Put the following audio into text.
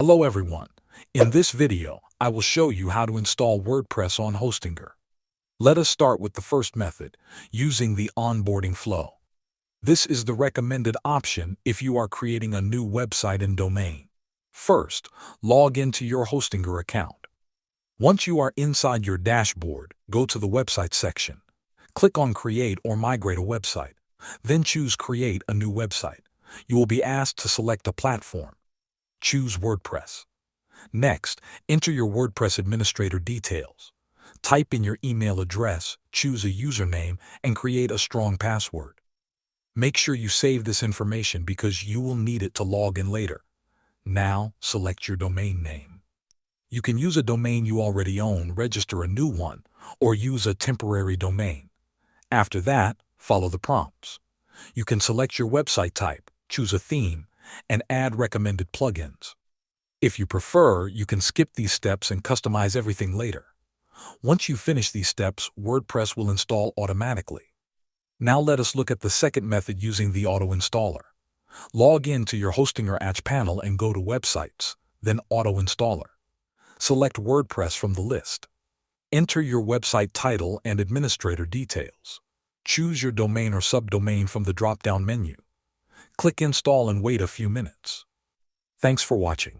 Hello everyone. In this video, I will show you how to install WordPress on Hostinger. Let us start with the first method, using the onboarding flow. This is the recommended option if you are creating a new website and domain. First, log into your Hostinger account. Once you are inside your dashboard, go to the website section. Click on Create or Migrate a website. Then choose Create a new website. You will be asked to select a platform. Choose WordPress. Next, enter your WordPress administrator details. Type in your email address, choose a username, and create a strong password. Make sure you save this information because you will need it to log in later. Now, select your domain name. You can use a domain you already own, register a new one, or use a temporary domain. After that, follow the prompts. You can select your website type, choose a theme, and add recommended plugins. If you prefer, you can skip these steps and customize everything later. Once you finish these steps, WordPress will install automatically. Now let us look at the second method using the auto installer. Log in to your Hostinger App panel and go to Websites, then Auto Installer. Select WordPress from the list. Enter your website title and administrator details. Choose your domain or subdomain from the drop-down menu. Click Install and wait a few minutes. Thanks for watching.